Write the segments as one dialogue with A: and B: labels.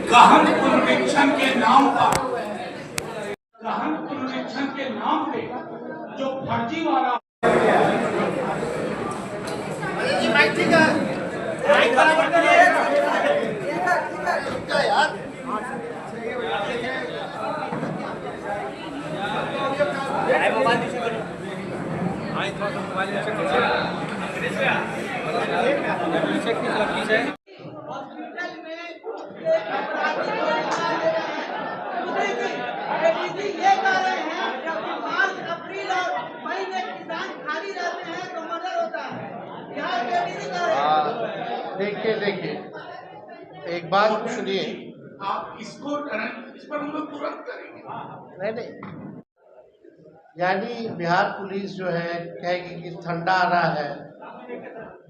A: गहन पुनरीक्षण के नाम पर जो फर्जीवाड़ा
B: देखिए एक बात सुनिए,
A: आप इस पर हम लोग तुरंत करेंगे।
B: नहीं, यानी बिहार पुलिस जो है कहेगी कि ठंडा आ रहा है,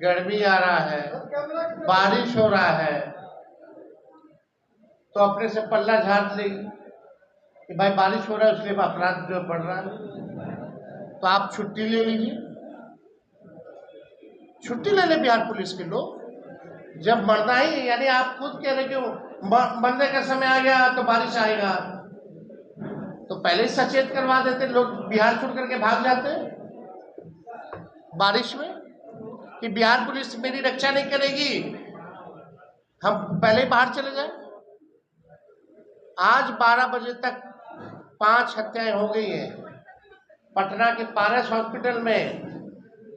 B: गर्मी आ रहा है, बारिश हो रहा है, तो अपने से पल्ला झाड़ लेगी कि भाई बारिश हो रहा है इसलिए अपराध जो बढ़ रहा है, तो आप छुट्टी ले लीजिए, छुट्टी ले ले बिहार पुलिस के लोग। जब मरना ही, यानी आप खुद कह रहे क्यों मरने का समय आ गया तो बारिश आएगा, तो पहले ही सचेत करवा देते, लोग बिहार छोड़ करके भाग जाते बारिश में कि बिहार पुलिस मेरी रक्षा नहीं करेगी, हम पहले ही बाहर चले जाए। आज 12 बजे तक 5 हत्याएं हो गई हैं पटना के पारस हॉस्पिटल में,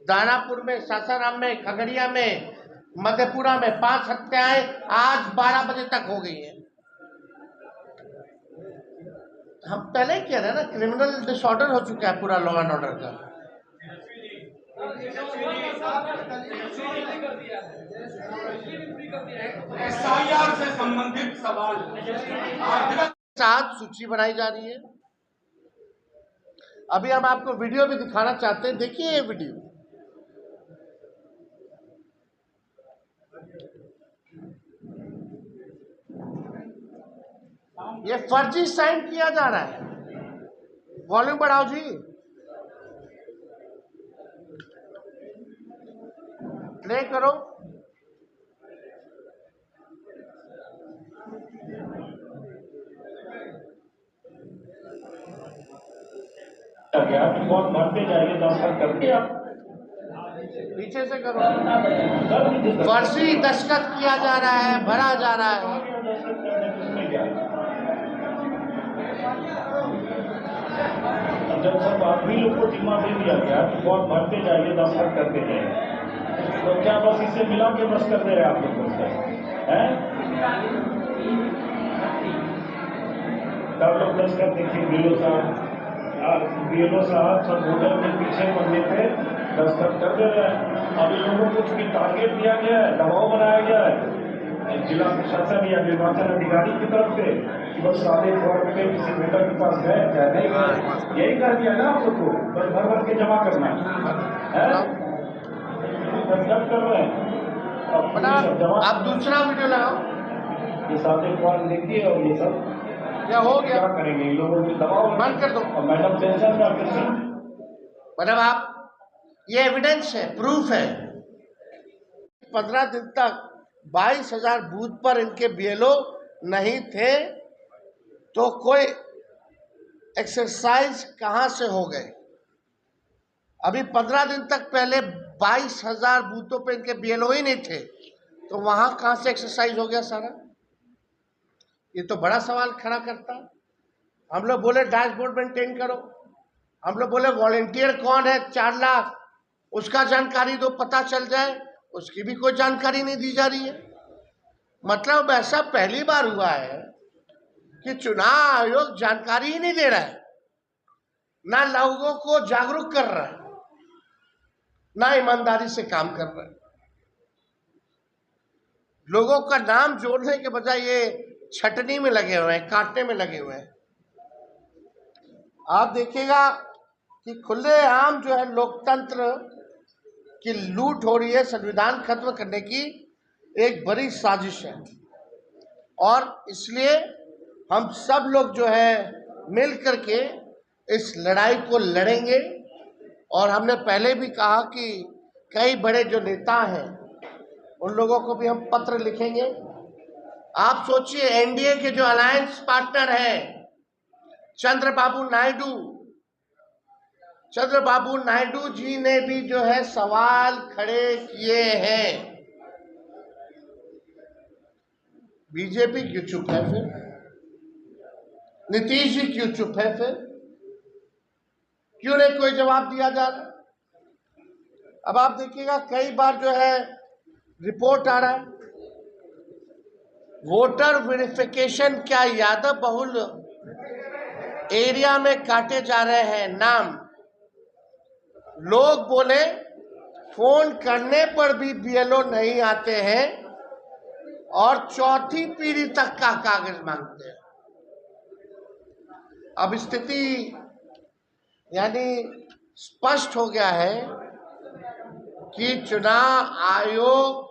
B: दानापुर में, सासाराम में, खगड़िया में, मधेपुरा में 5 हत्याएं आज 12 बजे तक हो गई हैं। हम पहले ही कह रहे हैं ना, क्रिमिनल डिसऑर्डर हो चुका है पूरा लॉ एंड ऑर्डर का।
A: एसआईआर से संबंधित सवाल
B: साथ सूची बनाई जा रही है। अभी हम आपको वीडियो भी दिखाना चाहते हैं, देखिए ये वीडियो। ये फर्जी साइन किया जा रहा है। वॉल्यूम बढ़ाओ जी, प्ले करो।
C: बहुत बढ़ते जाइए, दस्तखत करके आप
B: पीछे से करो। फर्जी दस्तखत किया जा रहा है, भरा जा रहा है।
C: जब सब आदमी लोग को जिम्मा दे दिया गया कि बहुत बढ़ते जाइए, दस्तखत करते जाइए, तो क्या बस इससे मिला के बस कर दे रहे आप लोग से हैं? सब लोग दस्तखत देखिए, बीएलओ साहब सब होटल के पीछे मंदिर पे दस्तखत कर दे रहे हैं। अभी लोगों को चूंकि टारगेट दिया गया है, दबाव बनाया गया है जिला प्रशासन या निर्वाचन अधिकारी की तरफ से कि बस सादे फॉर्म में किसी वेटर के पास गए क्या नहीं गए, यही कर दिया ना आप सबको, बस भर भर के जमा करना है, दस्तखत कर रहे हैं।
B: आप दूसरा वीडियो लगाओ।
C: ये सादे फॉर्म देखिए और ये सब
B: क्या हो गया,
C: क्या करेंगे इन लोगों के दबाव
B: बंद कर दो।
C: और मैडम टेंशन में ऑपरेशन,
B: मतलब आप, ये एविडेंस है, प्रूफ है। 15 दिन तक 22,000 बूथ पर इनके बीएलओ नहीं थे, तो कोई एक्सरसाइज कहां से हो गए? अभी 15 दिन तक पहले 22,000 बूथों पे इनके बीएलओ ही नहीं थे, तो वहां कहां से एक्सरसाइज हो गया सारा? ये तो बड़ा सवाल खड़ा करता है। हम लोग बोले डैशबोर्ड मेंटेन करो, हम लोग बोले वॉलेंटियर कौन है 4 लाख, उसका जानकारी दो, पता चल जाए, उसकी भी कोई जानकारी नहीं दी जा रही है। मतलब ऐसा पहली बार हुआ है कि चुनाव आयोग जानकारी ही नहीं दे रहा है, ना लोगों को जागरूक कर रहा है, ना ईमानदारी से काम कर रहा है। लोगों का नाम जोड़ने के बजाय ये छटनी में लगे हुए हैं, काटने में लगे हुए हैं। आप देखिएगा कि खुलेआम जो है लोकतंत्र की लूट हो रही है, संविधान खत्म करने की एक बड़ी साजिश है। और इसलिए हम सब लोग जो है मिल करके इस लड़ाई को लड़ेंगे। और हमने पहले भी कहा कि कई बड़े जो नेता हैं उन लोगों को भी हम पत्र लिखेंगे आप सोचिए, एनडीए के जो अलायंस पार्टनर है चंद्रबाबू नायडू जी ने भी जो है सवाल खड़े किए हैं। बीजेपी क्यों चुप है फिर? नीतीश जी क्यों चुप है फिर? क्यों नहीं कोई जवाब दिया जा रहा? अब आप देखिएगा, कई बार जो है रिपोर्ट आ रहा है, वोटर वेरिफिकेशन क्या यादव बहुल एरिया में काटे जा रहे हैं नाम। लोग बोले फोन करने पर भी बीएलओ नहीं आते हैं और चौथी पीढ़ी तक का कागज मांगते हैं। अब स्थिति यानी स्पष्ट हो गया है कि चुनाव आयोग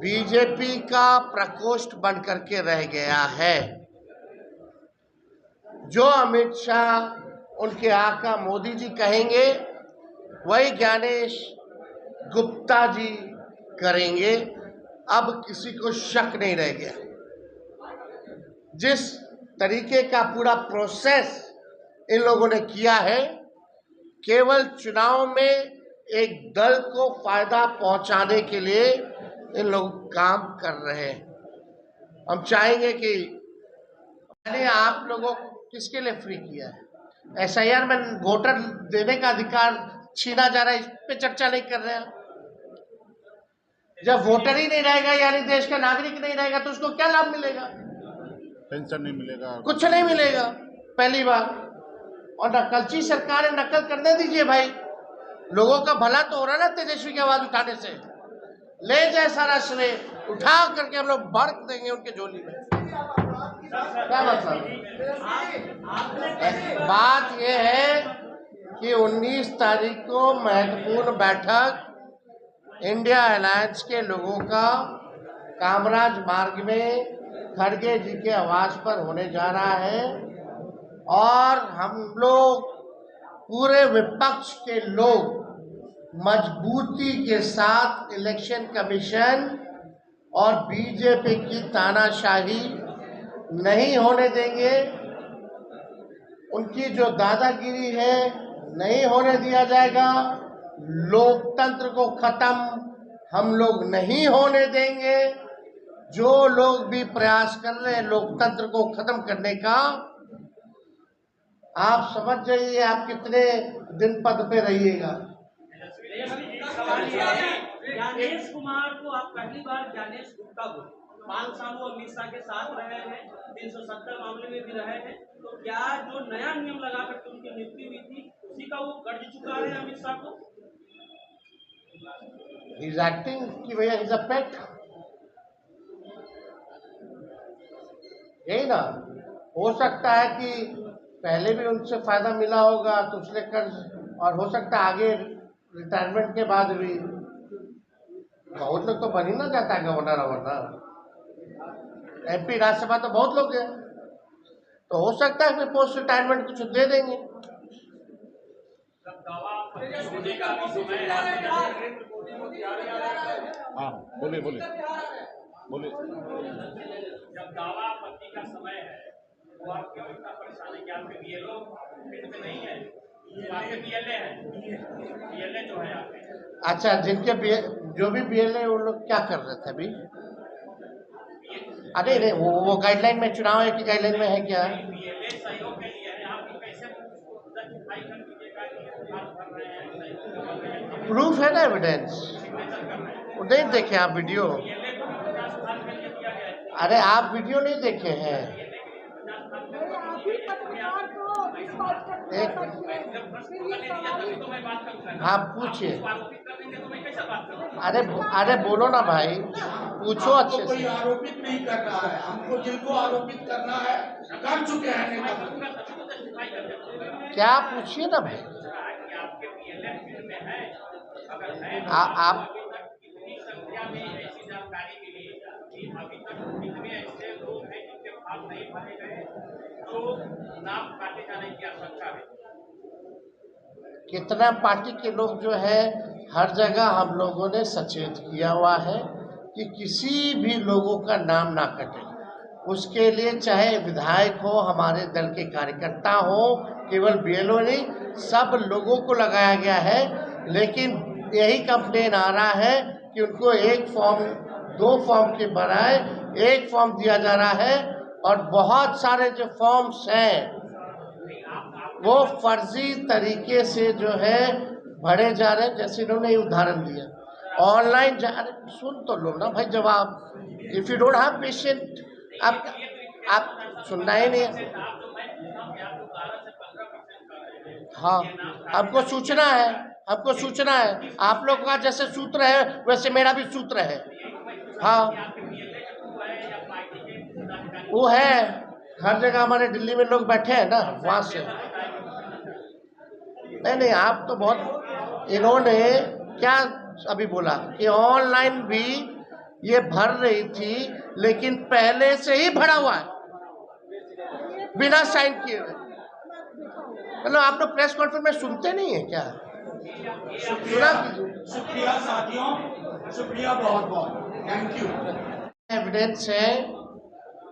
B: बीजेपी का प्रकोष्ठ बन करके रह गया है। जो अमित शाह उनके आका मोदी जी कहेंगे वही ज्ञानेश गुप्ता जी करेंगे। अब किसी को शक नहीं रह गया। जिस तरीके का पूरा प्रोसेस इन लोगों ने किया है, केवल चुनाव में एक दल को फायदा पहुंचाने के लिए इन लोग काम कर रहे हैं। हम चाहेंगे कि मैंने आप लोगों को किसके लिए फ्री किया है? एसआईआर में वोटर देने का अधिकार छीना जा रहा है, इस पे चर्चा नहीं कर रहे हैं। जब वोटर ही नहीं रहेगा यानी देश का नागरिक नहीं रहेगा तो उसको क्या लाभ मिलेगा?
D: पेंशन नहीं मिलेगा,
B: कुछ नहीं मिलेगा पहली बार। और नकलची सरकार है, नकल करने दीजिए भाई। लोगों का भला तो हो रहा ना तेजस्वी की आवाज उठाने से। ले जाए सारा श्रेय, उठा करके हम लोग भर देंगे उनके झोली में। क्या मतलब? बात यह है कि 19 तारीख को महत्वपूर्ण बैठक इंडिया अलायंस के लोगों का कामराज मार्ग में खड़गे जी के आवास पर होने जा रहा है और हम लोग पूरे विपक्ष के लोग मजबूती के साथ इलेक्शन कमीशन और बीजेपी की तानाशाही नहीं होने देंगे। उनकी जो दादागिरी है नहीं होने दिया जाएगा। लोकतंत्र को खत्म हम लोग नहीं होने देंगे। जो लोग भी प्रयास कर रहे हैं लोकतंत्र को खत्म करने का, आप समझ जाइए आप कितने दिन पद पे रहिएगा।
E: ज्ञानेश कुमार को आप पहली बार ज्ञानेश गुप्ता को 5 साल वो अमित शाह के साथ रहे हैं, 370 मामले में भी रहे हैं, तो क्या जो नया नियम लगा करके उनकी नियुक्ति हुई थी उसी का वो कर्ज चुका रहे हैं अमित शाह को?
B: He's acting की वजह इज अ पेट, यही ना। हो सकता है कि पहले भी उनसे फायदा मिला होगा तो उसने कर्ज, और हो सकता है आगे रिटायरमेंट के बाद भी। बहुत लोग तो बन ही ना जाता है गवर्नर। एमपी राज्यसभा तो बहुत लोग हैं, तो हो सकता है कि पोस्ट रिटायरमेंट कुछ दे देंगे।
D: हाँ बोलिए बोलिए बोलिए।
E: जब दावा आपत्ति का समय है वो आप क्यों इतना परेशान है कि आपके बीएलओ फील्ड में नहीं है, आपके बीएलए है, बीएलए जो है आपके। अच्छा,
B: जिनके जो भी बीएलए वो लोग क्या कर रहे थे अभी? अरे नहीं, वो गाइडलाइन में, चुनाव आयोग की गाइडलाइन में है क्या?
E: बीएलए सहयोग के लिए है, आप कैसे जस्टिफाई कर दीजिएगा कि बात कर रहे हैं?
B: प्रूफ है ना, एविडेंस। वो नहीं देखे आप वीडियो? अरे आप वीडियो नहीं देखे हैं? हाँ पूछिए। अरे बोलो ना भाई, पूछो अच्छे से।
A: कोई आरोपित नहीं कर रहा है, हमको जिनको आरोपित करना है कर चुके हैं नेता।
B: क्या पूछिए ना भाई। आप कितना पार्टी के लोग जो है हर जगह हम लोगों ने सचेत किया हुआ है कि किसी भी लोगों का नाम ना कटे। उसके लिए चाहे विधायक हो, हमारे दल के कार्यकर्ता हो, केवल बीएलओ नहीं, सब लोगों को लगाया गया है। लेकिन यही कंप्लेन आ रहा है कि उनको एक फॉर्म, 2 फॉर्म के बजाय एक फॉर्म दिया जा रहा है और बहुत सारे जो फॉर्म्स हैं वो फर्जी तरीके से जो है भरे जा रहे हैं। जैसे इन्होंने ये उदाहरण दिया, ऑनलाइन जा रहे। सुन तो लो ना भाई जवाब। If you don't have patient, आप सुनना ही नहीं है। हाँ, हमको सूचना है, हमको सूचना है। आप लोग का जैसे सूत्र है वैसे मेरा भी सूत्र है। हाँ, वो है, हर जगह हमारे दिल्ली में लोग बैठे हैं ना, वहां से। नहीं, आप तो बहुत, इन्होंने क्या अभी बोला कि ऑनलाइन भी ये भर रही थी, लेकिन पहले से ही भरा हुआ है बिना साइन किए हुए। मतलब आप लोग प्रेस कॉन्फ्रेंस में सुनते नहीं है क्या? सुना कीजिए।
A: शुक्रिया साथियों, शुक्रिया बहुत बहुत, थैंक यू।
B: एविडेंस है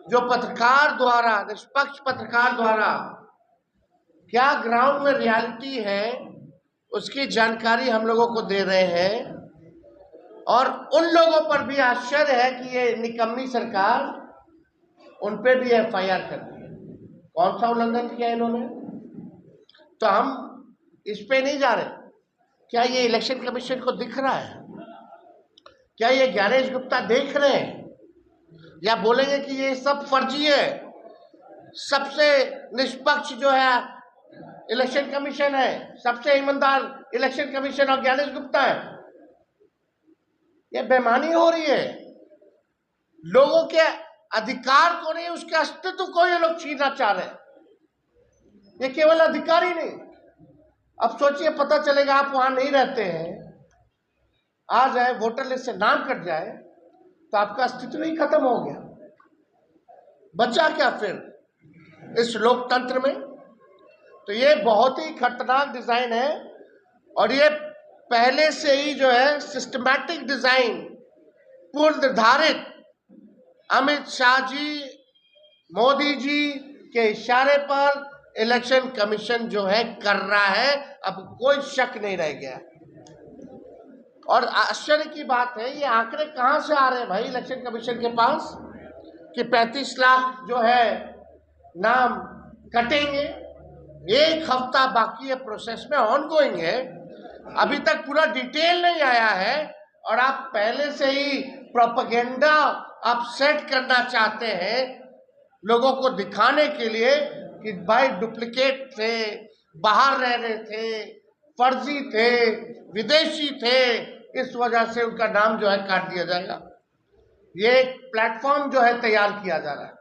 B: जो पत्रकार द्वारा, निष्पक्ष पत्रकार द्वारा क्या ग्राउंड में रियलिटी है उसकी जानकारी हम लोगों को दे रहे हैं। और उन लोगों पर भी आश्चर्य है कि ये निकम्मी सरकार, उन पे भी एफआईआर कर दी है। कौन सा उल्लंघन किया इन्होंने? तो हम इस पे नहीं जा रहे। क्या ये इलेक्शन कमीशन को दिख रहा है? क्या ये ज्ञानेश गुप्ता देख रहे हैं? या बोलेंगे कि ये सब फर्जी है, सबसे निष्पक्ष जो है इलेक्शन कमीशन है, सबसे ईमानदार इलेक्शन कमीशन और ज्ञानेश गुप्ता है? ये बेईमानी हो रही है। लोगों के अधिकार को नहीं, उसके अस्तित्व को ये लोग छीनना चाह रहे हैं। ये केवल अधिकार ही नहीं। अब सोचिए, पता चलेगा आप वहां नहीं रहते हैं, आ जाए वोटर लिस्ट से नाम कट जाए तो आपका अस्तित्व ही खत्म हो गया। बचा क्या फिर इस लोकतंत्र में? तो ये बहुत ही खतरनाक डिजाइन है और ये पहले से ही जो है सिस्टमैटिक डिजाइन, पूर्व निर्धारित, अमित शाह जी, मोदी जी के इशारे पर इलेक्शन कमीशन जो है कर रहा है। अब कोई शक नहीं रह गया। और आश्चर्य की बात है, ये आंकड़े कहां से आ रहे हैं भाई इलेक्शन कमीशन के पास कि 35 लाख जो है नाम कटेंगे। 1 हफ्ता बाकी है, प्रोसेस में ऑनगोइंग है, अभी तक पूरा डिटेल नहीं आया है। और आप पहले से ही प्रोपेगेंडा आप सेट करना चाहते हैं लोगों को दिखाने के लिए कि भाई डुप्लीकेट थे, बाहर रह रहे थे, फर्जी थे, विदेशी थे, इस वजह से उनका नाम जो है काट दिया जाएगा। ये एक प्लेटफॉर्म जो है तैयार किया जा रहा है।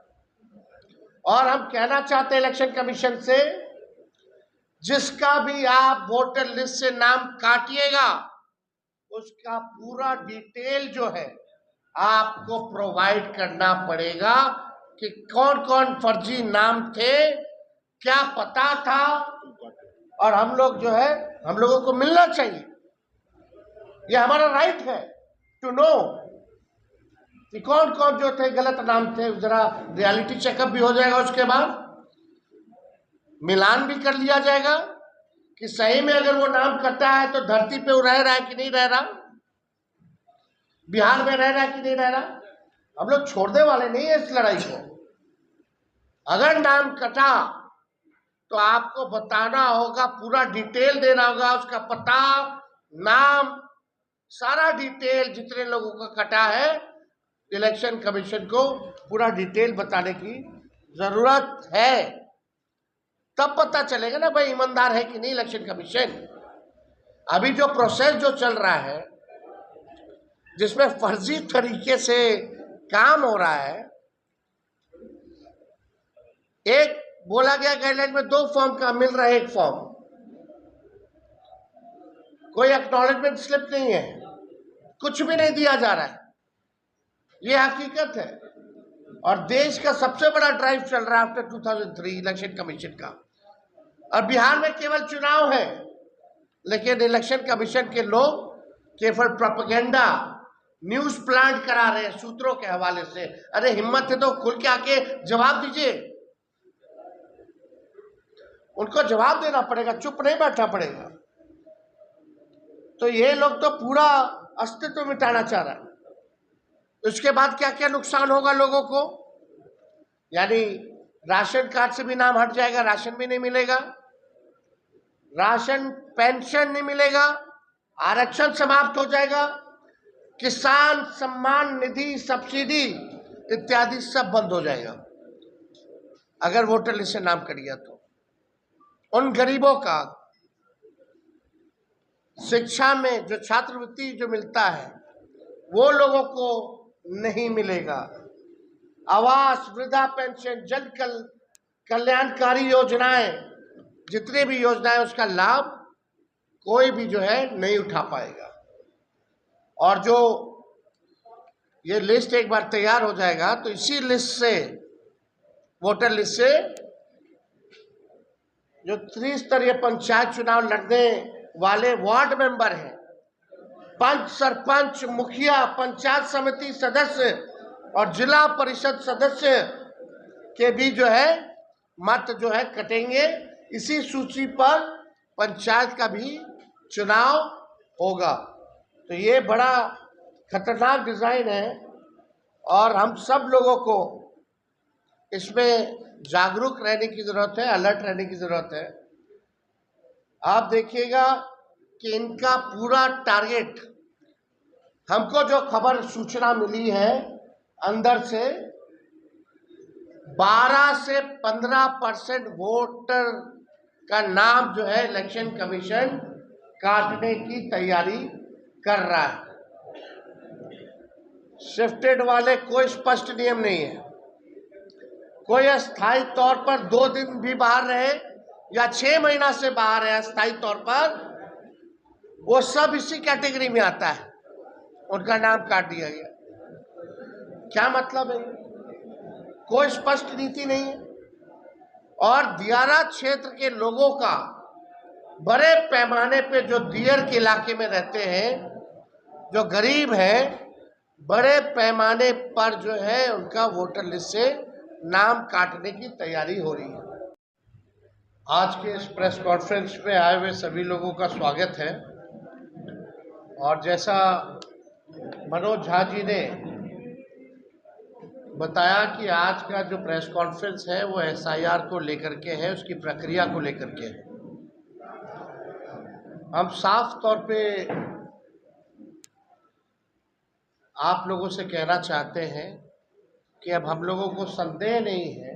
B: और हम कहना चाहते हैं इलेक्शन कमीशन से, जिसका भी आप वोटर लिस्ट से नाम काटिएगा उसका पूरा डिटेल जो है आपको प्रोवाइड करना पड़ेगा कि कौन कौन फर्जी नाम थे, क्या पता था। और हम लोग जो है, हम लोगों को मिलना चाहिए, ये हमारा राइट है टू नो कि कौन कौन जो थे गलत नाम थे। जरा रियलिटी चेकअप भी हो जाएगा, उसके बाद मिलान भी कर लिया जाएगा कि सही में अगर वो नाम कटा है तो धरती पे वो रह रहा है कि नहीं रह रहा, बिहार में रह रहा है कि नहीं रह रहा। हम लोग छोड़ने वाले नहीं है इस लड़ाई को। अगर नाम कटा तो आपको बताना होगा, पूरा डिटेल देना होगा, उसका पता, नाम, सारा डिटेल, जितने लोगों का कटा है इलेक्शन कमीशन को पूरा डिटेल बताने की जरूरत है। तब पता चलेगा ना भाई ईमानदार है कि नहीं इलेक्शन कमीशन। अभी जो प्रोसेस जो चल रहा है जिसमें फर्जी तरीके से काम हो रहा है, एक बोला गया गाइडलाइन में 2 फॉर्म का मिल रहा है, 1 फॉर्म, कोई एक्नॉलेजमेंट स्लिप नहीं है, कुछ भी नहीं दिया जा रहा है। ये हकीकत है। और देश का सबसे बड़ा ड्राइव चल रहा है आफ्टर 2003 इलेक्शन कमीशन का। और बिहार में केवल चुनाव है, लेकिन इलेक्शन कमीशन के लोग केवल प्रोपेगेंडा, न्यूज प्लांट करा रहे हैं सूत्रों के हवाले से। अरे हिम्मत है तो खुल के आके जवाब दीजिए, उनको जवाब देना पड़ेगा, चुप नहीं बैठना पड़ेगा। तो ये लोग तो पूरा अस्तित्व मिटाना चाह रहा है। उसके बाद क्या क्या नुकसान होगा लोगों को, यानी राशन कार्ड से भी नाम हट जाएगा, राशन भी नहीं मिलेगा, राशन पेंशन नहीं मिलेगा, आरक्षण समाप्त हो जाएगा, किसान सम्मान निधि सब्सिडी इत्यादि सब बंद हो जाएगा अगर वोटर लिस्ट से नाम कट गया तो। उन गरीबों का शिक्षा में जो छात्रवृत्ति जो मिलता है वो लोगों को नहीं मिलेगा। आवास, वृद्धा पेंशन, जन कल्याणकारी योजनाएं, जितने भी योजनाएं उसका लाभ कोई भी जो है नहीं उठा पाएगा। और जो ये लिस्ट एक बार तैयार हो जाएगा तो इसी लिस्ट से, वोटर लिस्ट से जो त्रिस्तरीय पंचायत चुनाव लड़ने वाले वार्ड मेंबर हैं, पंच, सरपंच, मुखिया, पंचायत समिति सदस्य और जिला परिषद सदस्य के भी जो है मत जो है कटेंगे। इसी सूची पर पंचायत का भी चुनाव होगा। तो ये बड़ा खतरनाक डिजाइन है और हम सब लोगों को इसमें जागरूक रहने की जरूरत है, अलर्ट रहने की जरूरत है। आप देखिएगा कि इनका पूरा टारगेट, हमको जो खबर सूचना मिली है अंदर से, 12 से 15% वोटर का नाम जो है इलेक्शन कमीशन काटने की तैयारी कर रहा है। शिफ्टेड वाले कोई स्पष्ट नियम नहीं है, कोई अस्थायी तौर पर 2 दिन भी बाहर रहे या 6 महीना से बाहर है अस्थायी तौर पर, वो सब इसी कैटेगरी में आता है, उनका नाम काट दिया गया। क्या मतलब है? कोई स्पष्ट नीति नहीं है। और दियारा क्षेत्र के लोगों का बड़े पैमाने पे, जो दियर के इलाके में रहते हैं, जो गरीब हैं, बड़े पैमाने पर जो है उनका वोटर लिस्ट से नाम काटने की तैयारी हो रही है। आज के इस प्रेस कॉन्फ्रेंस में आए हुए सभी लोगों का स्वागत है। और जैसा मनोज झा जी ने बताया कि आज का जो प्रेस कॉन्फ्रेंस है वो एसआईआर को लेकर के है, उसकी प्रक्रिया को लेकर के है। हम साफ तौर पे आप लोगों से कहना चाहते हैं कि अब हम लोगों को संदेह नहीं है,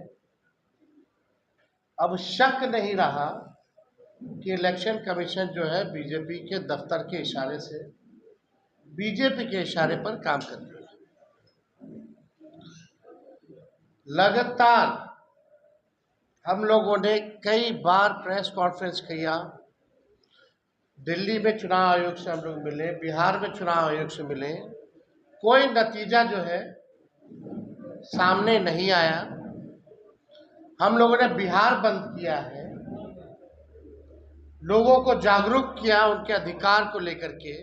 B: अब शक नहीं रहा कि इलेक्शन कमीशन जो है बीजेपी के दफ्तर के इशारे से, बीजेपी के इशारे पर काम कर रही है। लगातार हम लोगों ने कई बार प्रेस कॉन्फ्रेंस किया, दिल्ली में चुनाव आयोग से हम लोग मिले, बिहार में चुनाव आयोग से मिले, कोई नतीजा जो है सामने नहीं आया। हम लोगों ने बिहार बंद किया है, लोगों को जागरूक किया उनके अधिकार को लेकर के,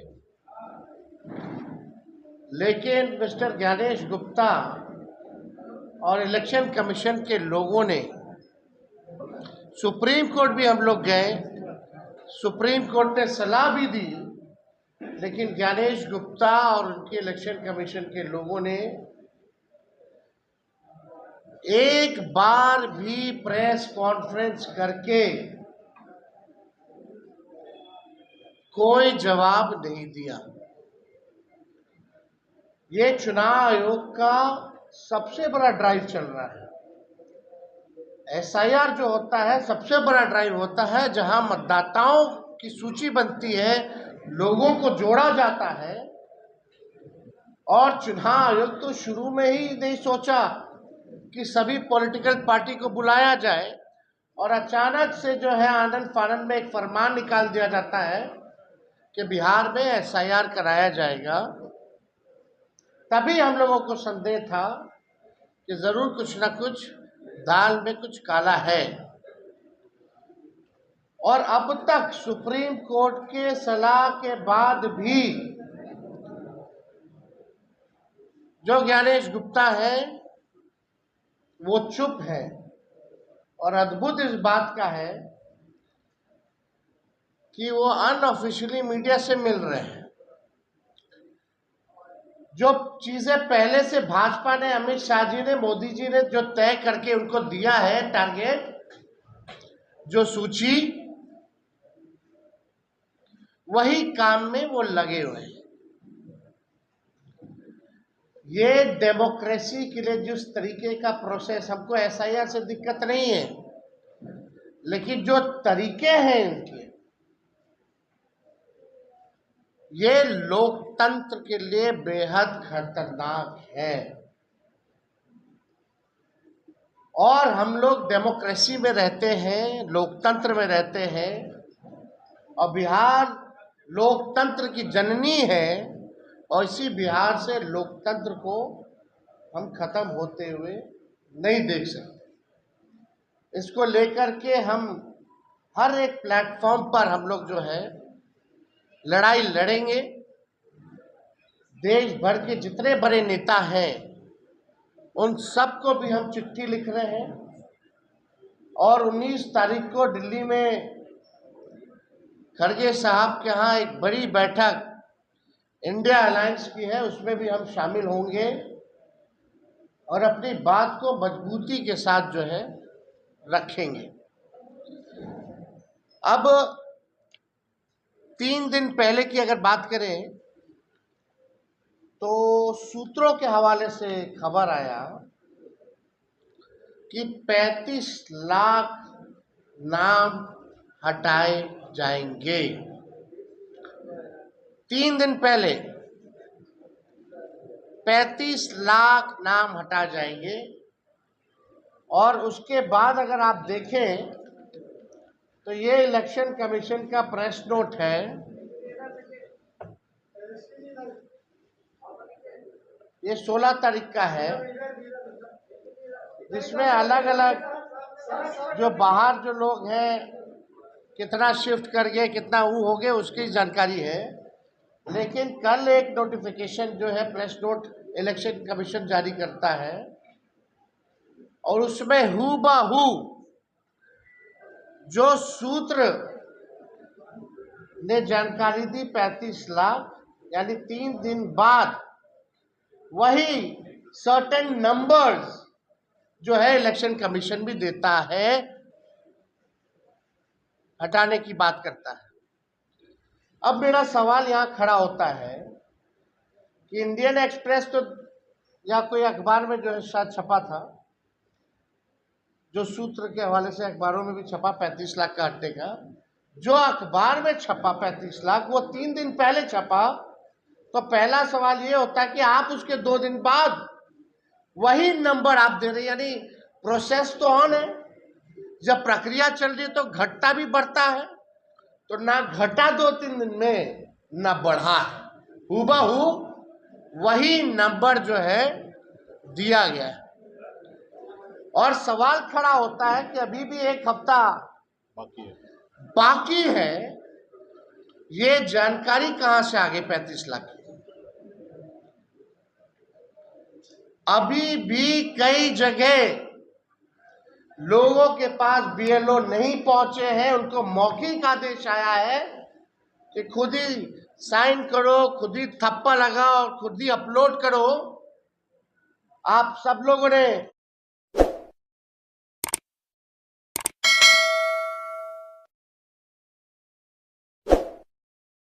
B: लेकिन मिस्टर ज्ञानेश गुप्ता और इलेक्शन कमीशन के लोगों ने, सुप्रीम कोर्ट भी हम लोग गए, सुप्रीम कोर्ट ने सलाह भी दी, लेकिन ज्ञानेश गुप्ता और उनके इलेक्शन कमीशन के लोगों ने एक बार भी प्रेस कॉन्फ्रेंस करके कोई जवाब नहीं दिया। ये चुनाव आयोग का सबसे बड़ा ड्राइव चल रहा है। एसआईआर जो होता है सबसे बड़ा ड्राइव होता है, जहां मतदाताओं की सूची बनती है, लोगों को जोड़ा जाता है। और चुनाव आयोग तो शुरू में ही नहीं सोचा कि सभी पॉलिटिकल पार्टी को बुलाया जाए, और अचानक से जो है आनंद फानंद में एक फरमान निकाल दिया जाता है कि बिहार में एसआईआर कराया जाएगा। तभी हम लोगों को संदेह था कि जरूर कुछ ना कुछ दाल में कुछ काला है। और अब तक सुप्रीम कोर्ट के सलाह के बाद भी जो ज्ञानेश गुप्ता है वो चुप है, और अद्भुत इस बात का है कि वो अनऑफिशियली मीडिया से मिल रहे हैं। जो चीजें पहले से भाजपा ने, अमित शाह जी ने, मोदी जी ने जो तय करके उनको दिया है टारगेट, जो सूची, वही काम में वो लगे हुए हैं। ये डेमोक्रेसी के लिए जिस तरीके का प्रोसेस, हमको एसआईआर से दिक्कत नहीं है, लेकिन जो तरीके हैं इनके, ये लोकतंत्र के लिए बेहद खतरनाक है। और हम लोग डेमोक्रेसी में रहते हैं, लोकतंत्र में रहते हैं, और बिहार लोकतंत्र की जननी है, और इसी बिहार से लोकतंत्र को हम खत्म होते हुए नहीं देख सकते। इसको लेकर के हम हर एक प्लेटफॉर्म पर हम लोग जो है लड़ाई लड़ेंगे। देश भर के जितने बड़े नेता हैं उन सबको भी हम चिट्ठी लिख रहे हैं, और 19 तारीख को दिल्ली में खड़गे साहब के यहाँ एक बड़ी बैठक इंडिया अलायंस की है, उसमें भी हम शामिल होंगे और अपनी बात को मजबूती के साथ जो है रखेंगे। अब 3 दिन पहले की अगर बात करें तो सूत्रों के हवाले से खबर आया कि 35 लाख नाम हटाए जाएंगे। 3 दिन पहले 35 लाख नाम हटा जाएंगे, और उसके बाद अगर आप देखें तो ये इलेक्शन कमीशन का प्रेस नोट है। ये 16 तारीख का है, जिसमें अलग अलग जो बाहर जो लोग हैं कितना शिफ्ट कर गए, कितना वो हो गए, उसकी जानकारी है। लेकिन कल एक नोटिफिकेशन जो है प्रेस नोट इलेक्शन कमीशन जारी करता है, और उसमें हूबहू जो सूत्र ने जानकारी दी 35 लाख, यानी 3 दिन बाद वही सर्टेन नंबर्स जो है इलेक्शन कमीशन भी देता है, हटाने की बात करता है। अब मेरा सवाल यहाँ खड़ा होता है कि इंडियन एक्सप्रेस तो या कोई अखबार में जो है शायद छपा था, जो सूत्र के हवाले से अखबारों में भी छपा 35 लाख का हटने का, जो अखबार में छपा 35 लाख वो 3 दिन पहले छपा। तो पहला सवाल ये होता है कि आप उसके 2 दिन बाद वही नंबर आप दे रहे, यानी प्रोसेस तो ऑन है, जब प्रक्रिया चल रही है तो घटता भी बढ़ता है, तो ना घटा 2-3 दिन में, ना बढ़ा है, हूबहू वही नंबर जो है दिया गया है। और सवाल खड़ा होता है कि अभी भी 1 हफ्ता बाकी है, ये जानकारी कहां से आ गई 35 लाख की? अभी भी कई जगह लोगों के पास बीएलओ नहीं पहुंचे हैं, उनको मौखिक आदेश आया है कि खुद ही साइन करो, खुद ही थप्पा लगाओ और खुद ही अपलोड करो। आप सब लोगों ने